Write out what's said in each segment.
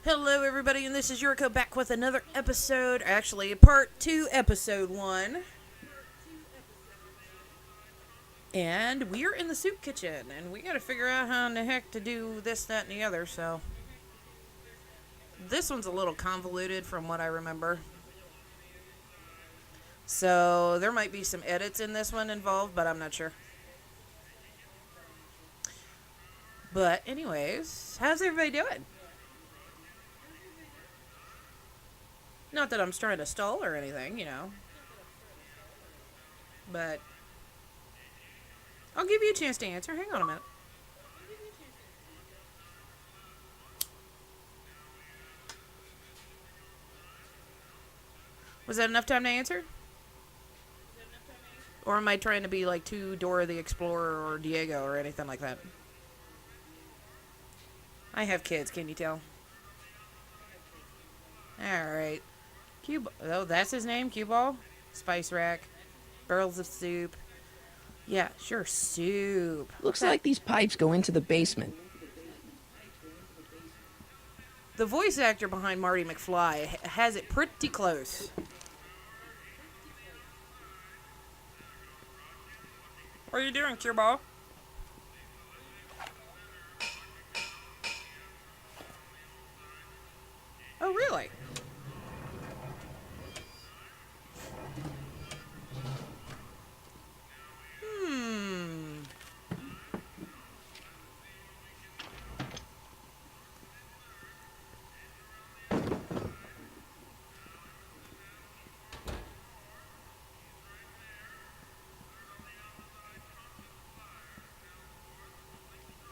Hello, everybody, and this is Yuriko back with another episode. Actually, part 2, episode 1. And we're in the soup kitchen, and we gotta figure out how in the heck to do this, that, and the other, so. This one's a little convoluted from what I remember. So, there might be some edits in this one involved, but I'm not sure. But, anyways, how's everybody doing? Not that I'm trying to stall or anything, But I'll give you a chance to answer. Hang on a minute. Was that enough time to answer? Or am I trying to be like too Dora the Explorer or Diego or anything like that? I have kids, can you tell? Alright. Oh, that's his name? Cue ball? Spice rack. Barrels of soup. Yeah, sure, soup. Looks like these pipes go into the basement. The voice actor behind Marty McFly has it pretty close. What are you doing, Cue ball? Oh, really?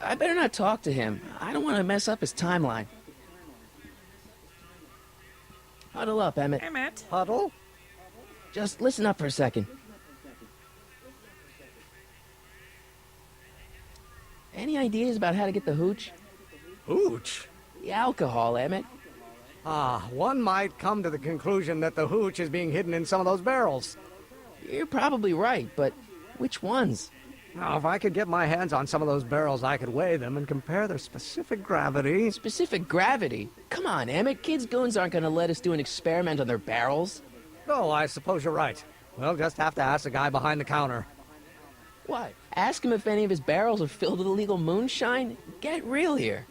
I better not talk to him. I don't want to mess up his timeline. Huddle up, Emmett. Emmett. Huddle? Just listen up for a second. Any ideas about how to get the hooch? Hooch? The alcohol, Emmett. One might come to the conclusion that the hooch is being hidden in some of those barrels. You're probably right, but which ones? Now, if I could get my hands on some of those barrels, I could weigh them and compare their specific gravity. Specific gravity? Come on, Emmett. Kids' goons aren't going to let us do an experiment on their barrels. Oh, I suppose you're right. We'll just have to ask the guy behind the counter. What? Ask him if any of his barrels are filled with illegal moonshine? Get real here.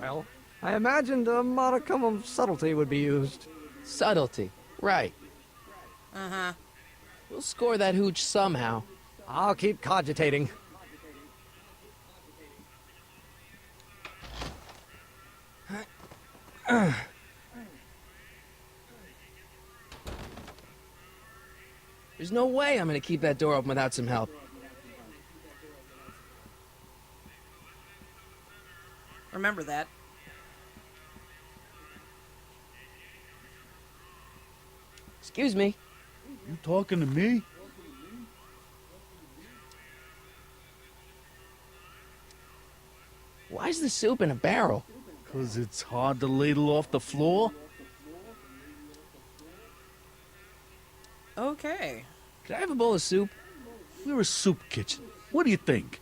Well, I imagined a modicum of subtlety would be used. Subtlety. Right. Uh-huh. We'll score that hooch somehow. I'll keep cogitating. There's no way I'm going to keep that door open without some help. Remember that. Excuse me. You talking to me? Why's the soup in a barrel? 'Cause it's hard to ladle off the floor? Okay. Could I have a bowl of soup? We're a soup kitchen. What do you think?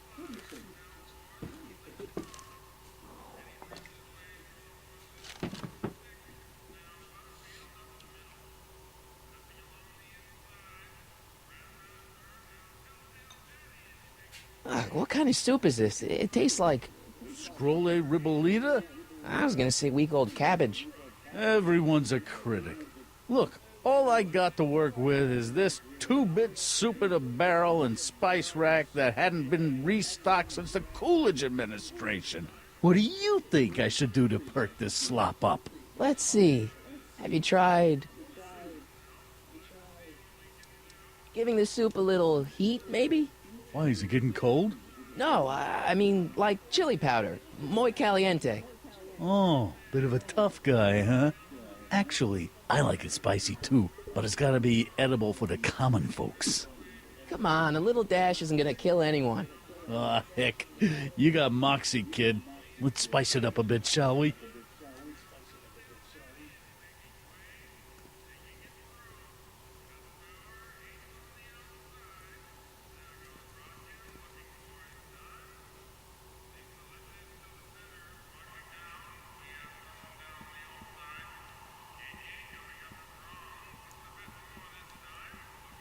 What kind of soup is this? It tastes like... Scrolle ribolita? I was gonna say week-old cabbage. Everyone's a critic. Look, all I got to work with is this 2-bit soup in a barrel and spice rack that hadn't been restocked since the Coolidge administration. What do you think I should do to perk this slop up? Let's see. Have you tried... giving the soup a little heat, maybe? Why, is it getting cold? No, I mean, like chili powder. Muy caliente. Oh, bit of a tough guy, huh? Actually, I like it spicy too, but it's gotta be edible for the common folks. Come on, a little dash isn't gonna kill anyone. Aw, heck. You got moxie, kid. Let's spice it up a bit, shall we?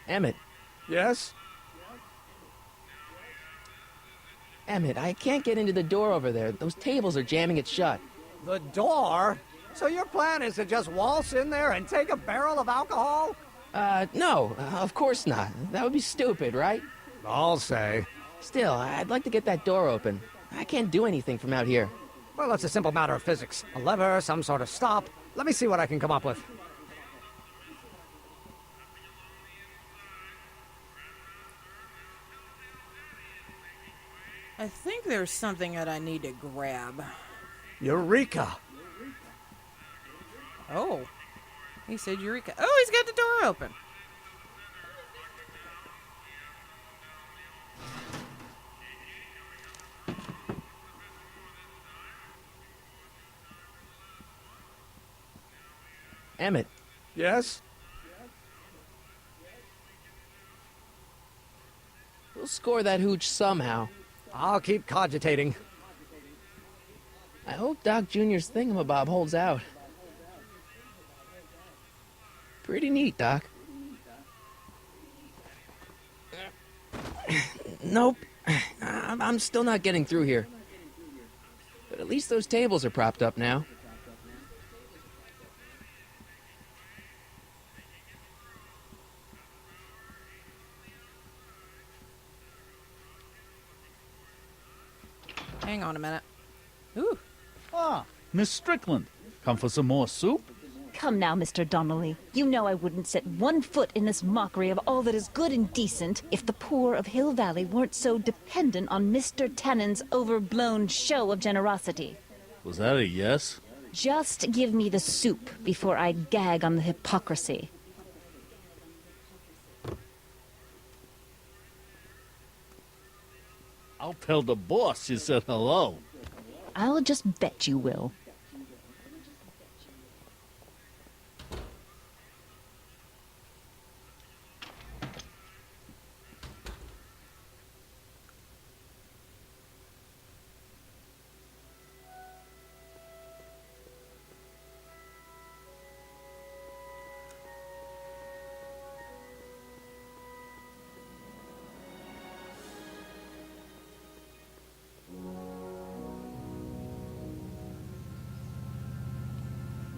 Emmett. Yes? Emmett, I can't get into the door over there. Those tables are jamming it shut. The door? So your plan is to just waltz in there and take a barrel of alcohol? No, of course not. That would be stupid, right? I'll say. Still, I'd like to get that door open. I can't do anything from out here. Well, it's a simple matter of physics. A lever, some sort of stop. Let me see what I can come up with. I think there's something that I need to grab. Eureka! Oh. He said Eureka. Oh, he's got the door open. Emmett, Yes? we'll score that hooch somehow. I'll keep cogitating. I hope Doc Jr.'s thingamabob holds out. Pretty neat, Doc. Nope. I'm still not getting through here. But at least those tables are propped up now. Hang on a minute. Ooh. Ah, Miss Strickland. Come for some more soup? Come now, Mr. Donnelly. You know I wouldn't set one foot in this mockery of all that is good and decent if the poor of Hill Valley weren't so dependent on Mr. Tannen's overblown show of generosity. Was that a yes? Just give me the soup before I gag on the hypocrisy. I'll tell the boss you said hello. I'll just bet you will.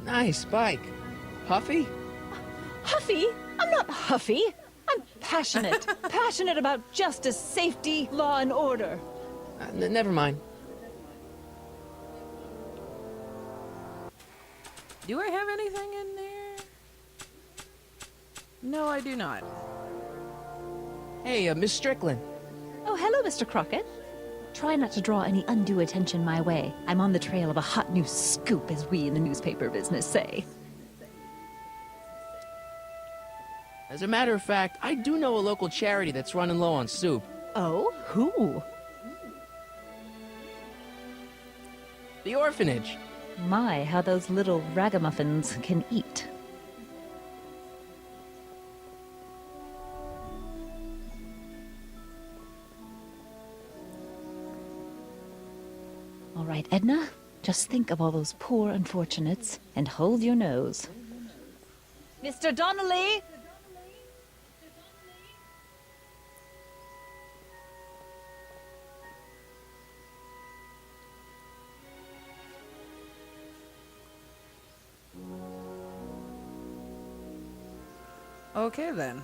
Nice bike. Puffy? Huffy? I'm not huffy. I'm passionate. Passionate about justice, safety, law, and order. Never mind. Do I have anything in there? No, I do not. Hey, Miss Strickland. Oh, hello, Mr. Crockett. Try not to draw any undue attention my way. I'm on the trail of a hot new scoop, as we in the newspaper business say. As a matter of fact, I do know a local charity that's running low on soup. Oh? Who? The orphanage. My, how those little ragamuffins can eat. All right, Edna, just think of all those poor unfortunates and hold your nose. Mr. Donnelly! Okay, then.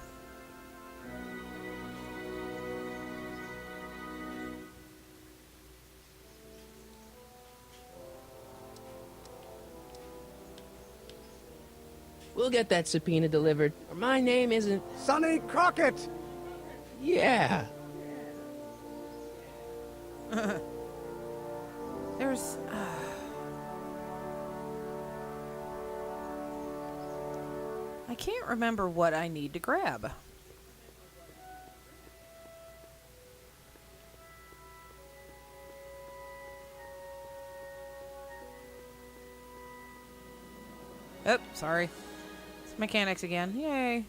We'll get that subpoena delivered. Or my name isn't... Sonny Crockett! Yeah. There's... I can't remember what I need to grab. Oh, sorry. It's mechanics again. Yay.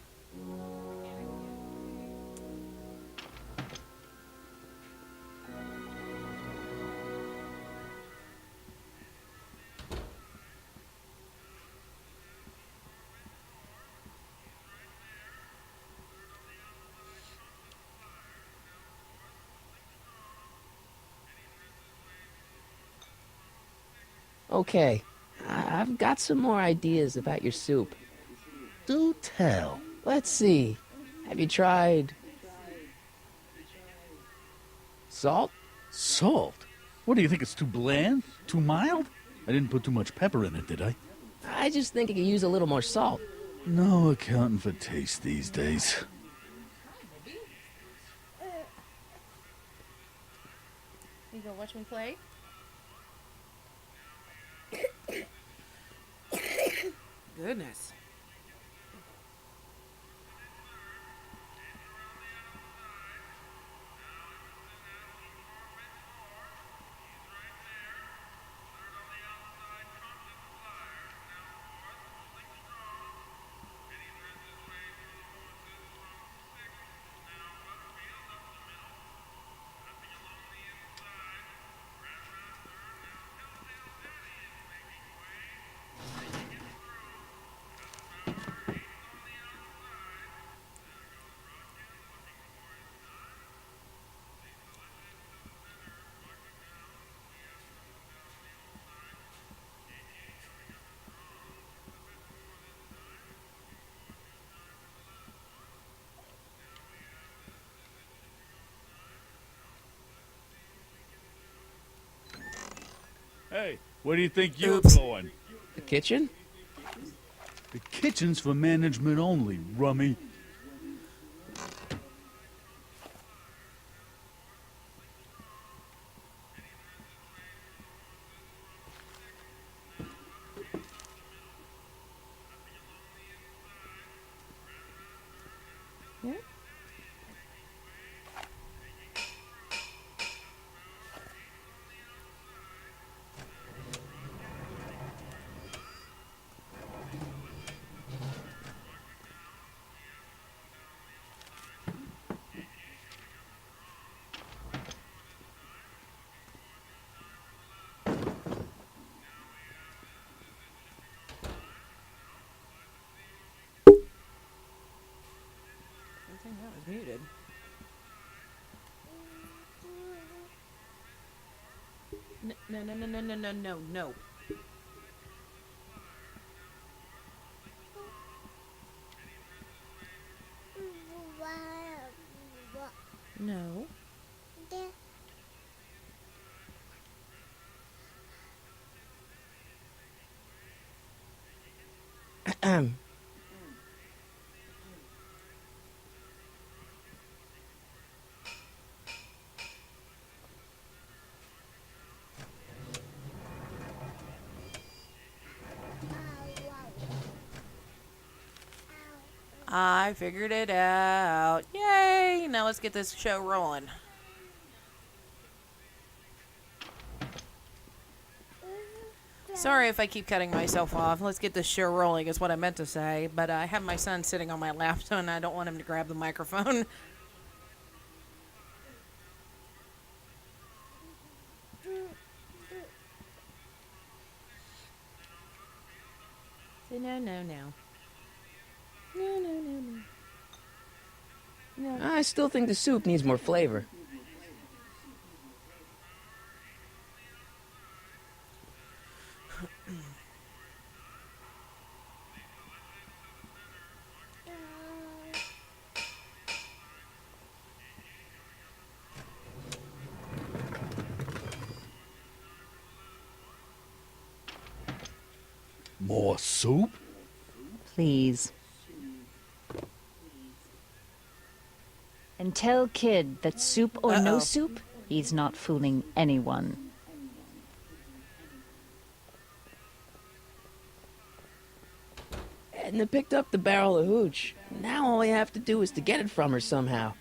Okay, I've got some more ideas about your soup. Do tell. Let's see. Have you tried salt? Salt? What do you think, it's too bland? Too mild? I didn't put too much pepper in it, did I? I just think it could use a little more salt. No accounting for taste these days. You go watch me play? Goodness. Hey, where do you think you're Oops. going? The kitchen? The kitchen's for management only, rummy. I think that was muted. No, no, no, no, no, no, no, no. No. I figured it out. Yay! Now let's get this show rolling. Sorry if I keep cutting myself off. Let's get this show rolling is what I meant to say. But I have my son sitting on my lap and I don't want him to grab the microphone. So no, no, no. No, no, no, no. No. I still think the soup needs more flavor. More soup? Please. And tell Kid that soup or no Uh-oh. soup, he's not fooling anyone. Edna picked up the barrel of hooch. Now all I have to do is to get it from her somehow.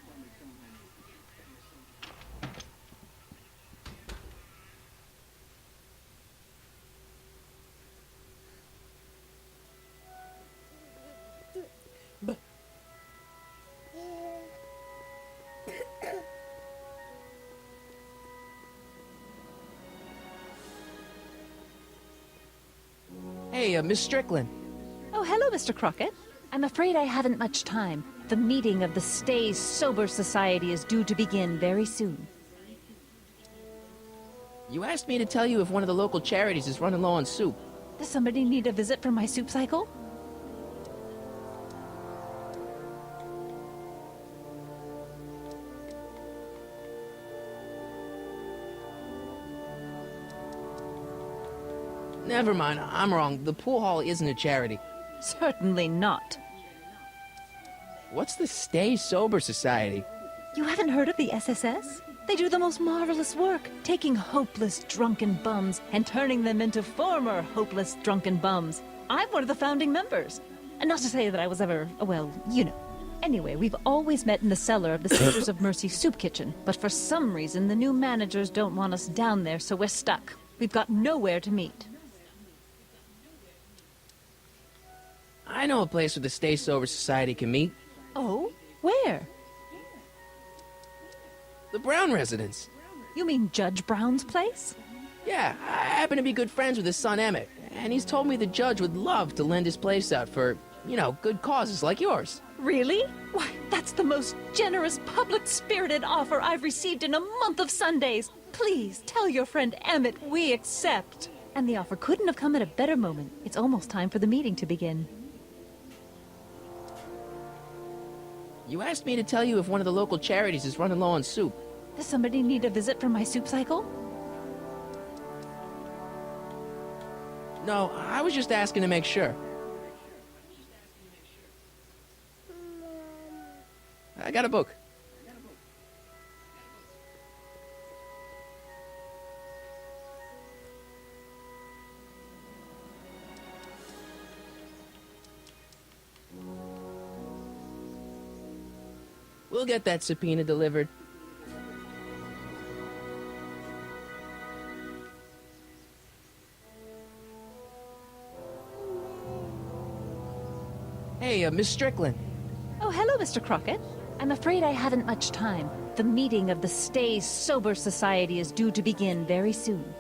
Hey, Miss Strickland. Oh, hello, Mr. Crockett. I'm afraid I haven't much time. The meeting of the Stay Sober Society is due to begin very soon. You asked me to tell you if one of the local charities is running low on soup. Does somebody need a visit from my soup cycle? Never mind, I'm wrong. The pool hall isn't a charity. Certainly not. What's the Stay Sober Society? You haven't heard of the SSS? They do the most marvelous work, taking hopeless drunken bums and turning them into former hopeless drunken bums. I'm one of the founding members. And not to say that I was ever, well, you know. Anyway, we've always met in the cellar of the Sisters of Mercy soup kitchen, but for some reason the new managers don't want us down there, so we're stuck. We've got nowhere to meet. I know a place where the Stay Sober Society can meet. Oh? Where? The Brown residence. You mean Judge Brown's place? Yeah, I happen to be good friends with his son Emmett, and he's told me the judge would love to lend his place out for, you know, good causes like yours. Really? Why, that's the most generous, public-spirited offer I've received in a month of Sundays. Please, tell your friend Emmett we accept. And the offer couldn't have come at a better moment. It's almost time for the meeting to begin. You asked me to tell you if one of the local charities is running low on soup. Does somebody need a visit from my soup cycle? No, I was just asking to make sure. I got a book. We'll get that subpoena delivered. Hey, Miss Strickland. Oh, hello, Mr. Crockett. I'm afraid I haven't much time. The meeting of the Stay Sober Society is due to begin very soon.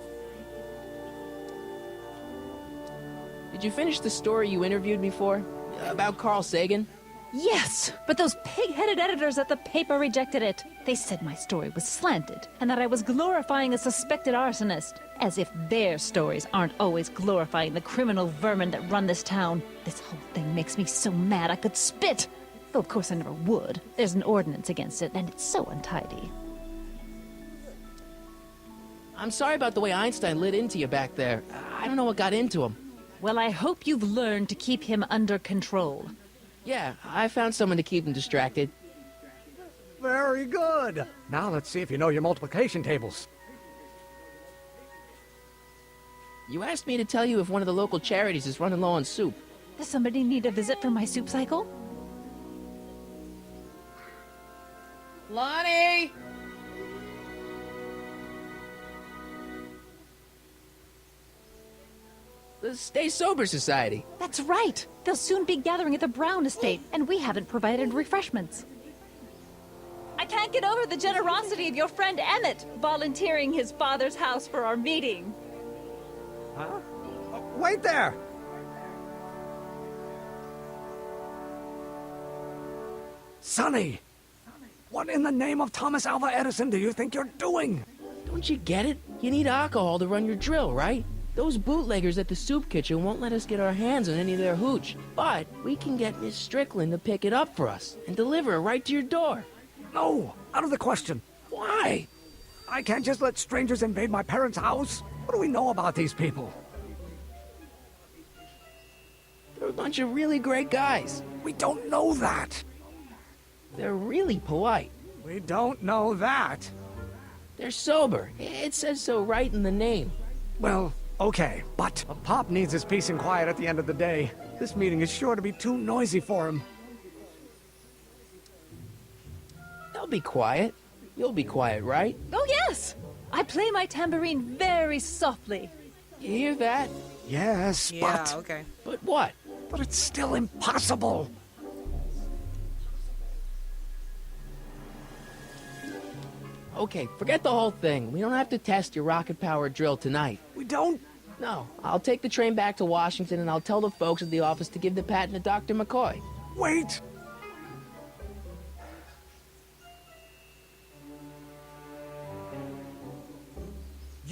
Did you finish the story you interviewed me for? About Carl Sagan? Yes, but those pig-headed editors at the paper rejected it. They said my story was slanted, and that I was glorifying a suspected arsonist. As if their stories aren't always glorifying the criminal vermin that run this town. This whole thing makes me so mad I could spit. Though of course I never would. There's an ordinance against it, and it's so untidy. I'm sorry about the way Einstein lit into you back there. I don't know what got into him. Well, I hope you've learned to keep him under control. Yeah, I found someone to keep him distracted. Very good. Now let's see if you know your multiplication tables. You asked me to tell you if one of the local charities is running low on soup. Does somebody need a visit from my soup cycle? Lonnie! The Stay Sober Society. That's right. They'll soon be gathering at the Brown estate, and we haven't provided refreshments. I can't get over the generosity of your friend Emmett, volunteering his father's house for our meeting. Huh? Oh, wait there! Sonny! What in the name of Thomas Alva Edison do you think you're doing? Don't you get it? You need alcohol to run your drill, right? Those bootleggers at the soup kitchen won't let us get our hands on any of their hooch. But we can get Miss Strickland to pick it up for us and deliver it right to your door. No, out of the question. Why? I can't just let strangers invade my parents' house. What do we know about these people? They're a bunch of really great guys. We don't know that. They're really polite. We don't know that. They're sober. It says so right in the name. Well, okay, but Pop needs his peace and quiet at the end of the day. This meeting is sure to be too noisy for him. They'll be quiet. You'll be quiet, right? Oh, yes! I play my tambourine very softly. You hear that? Yes, Yeah, but... okay. But what? But it's still impossible. Okay, forget the whole thing. We don't have to test your rocket-powered drill tonight. We don't... No, I'll take the train back to Washington and I'll tell the folks at the office to give the patent to Dr. McCoy. Wait!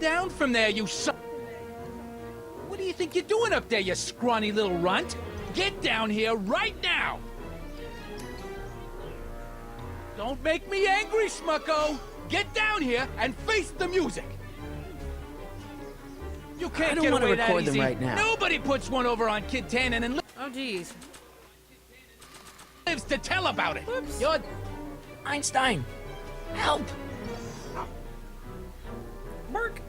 down from there, you son. What do you think you're doing up there, you scrawny little runt? Get down here right now! Don't make me angry, Smucko! Get down here and face the music! You can't I don't get want to away that record them easy. right now. Nobody puts one over on Kid Tannen and Oh, jeez. lives to tell about it. Whoops. You're... Einstein, help! Mark.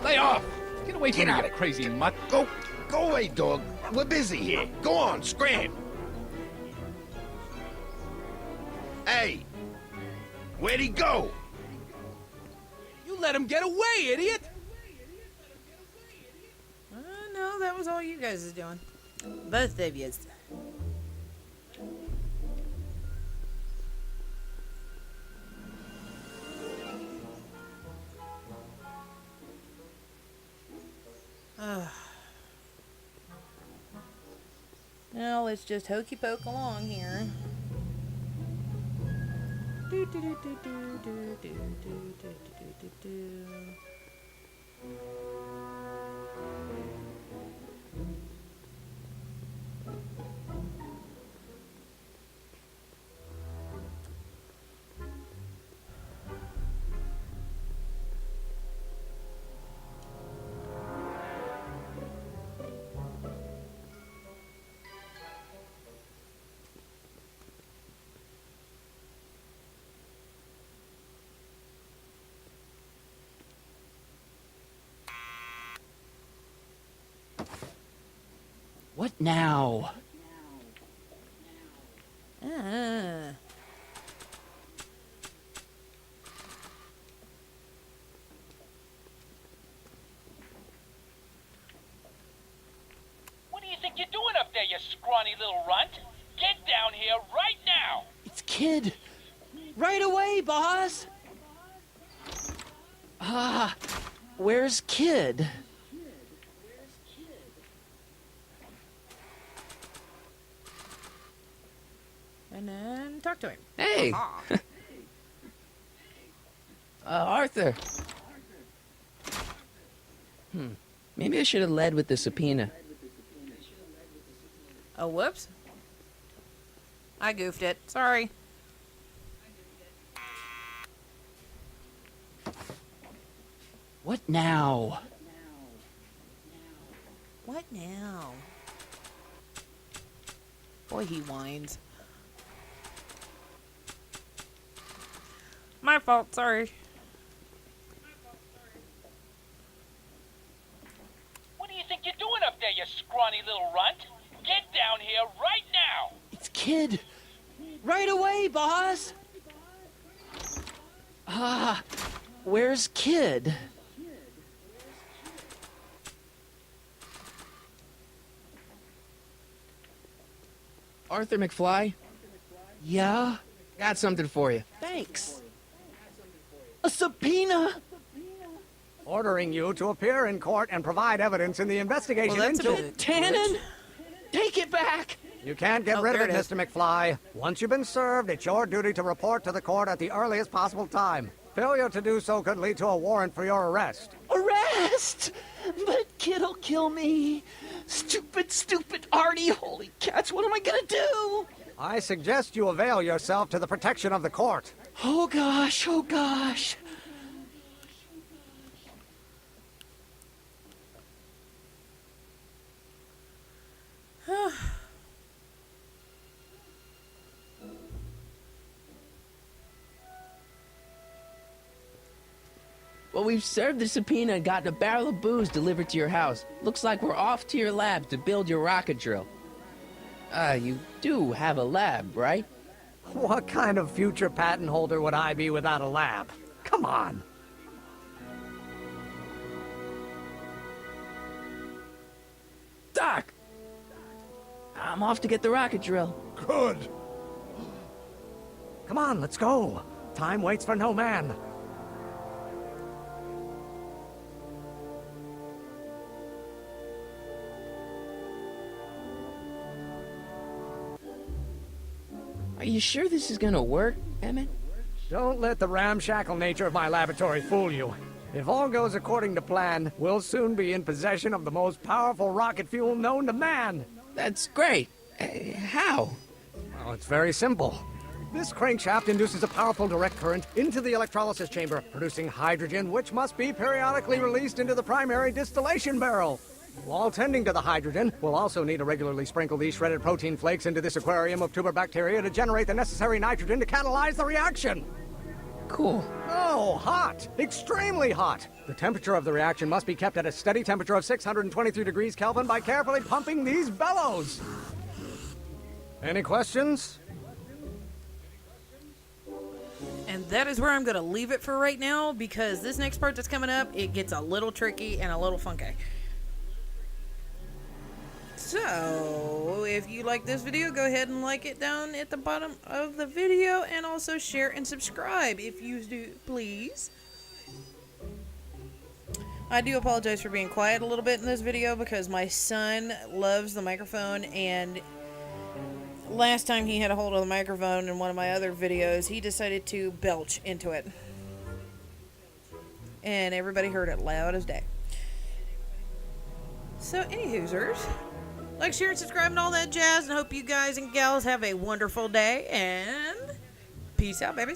Lay off! Get away from Get me, out you of crazy mutt. Go away, dog. We're busy here. Go on, scram. Hey, where'd he go? You let him get away, idiot! No, that was all you guys is doing. Both of yous. Now let's just hokey poke along here. Do, do, do, do, do, do, do, do, do, do, do. What now? What do you think you're doing up there, you scrawny little runt? Get down here right now! It's Kid. Right away, boss. Where's Kid? And then talk to him. Hey, Ah. Arthur. Maybe I should have led with the subpoena. Oh, whoops. I goofed it. Sorry. What now? What now? Boy, he whines. My fault, sorry. What do you think you're doing up there, you scrawny little runt? Get down here right now! It's Kid. Right away, boss. Where's Kid? Arthur McFly, Yeah? got something for you. Thanks. A subpoena? Ordering you to appear in court and provide evidence in the investigation Well, that's a into... bit... Tannen? Take it back. You can't get Oh, rid of there it, it is. Mr. McFly. Once you've been served, it's your duty to report to the court at the earliest possible time. Failure to do so could lead to a warrant for your arrest. Arrest! But Kid'll kill me. Stupid, stupid Artie. Holy cats, what am I gonna do? I suggest you avail yourself to the protection of the court. Oh gosh, oh gosh. Well, we've served the subpoena and gotten a barrel of booze delivered to your house. Looks like we're off to your lab to build your rocket drill. You do have a lab, right? What kind of future patent holder would I be without a lab? Come on. Doc! I'm off to get the rocket drill. Good. Come on, let's go. Time waits for no man. Are you sure this is gonna work, Emmett? Don't let the ramshackle nature of my laboratory fool you. If all goes according to plan, we'll soon be in possession of the most powerful rocket fuel known to man. That's great. How? Well, it's very simple. This crankshaft induces a powerful direct current into the electrolysis chamber, producing hydrogen, which must be periodically released into the primary distillation barrel. While tending to the hydrogen, we'll also need to regularly sprinkle these shredded protein flakes into this aquarium of tuber bacteria to generate the necessary nitrogen to catalyze the reaction. Cool. Oh, hot! Extremely hot! The temperature of the reaction must be kept at a steady temperature of 623 degrees Kelvin by carefully pumping these bellows. Any questions? And that is where I'm going to leave it for right now, because this next part that's coming up, it gets a little tricky and a little funky. So, if you like this video, go ahead and like it down at the bottom of the video, and also share and subscribe if you do, please. I do apologize for being quiet a little bit in this video because my son loves the microphone, and last time he had a hold of the microphone in one of my other videos, he decided to belch into it. And everybody heard it loud as day. So, any hoosers, like, share, and subscribe, and all that jazz, and hope you guys and gals have a wonderful day, and peace out, babies.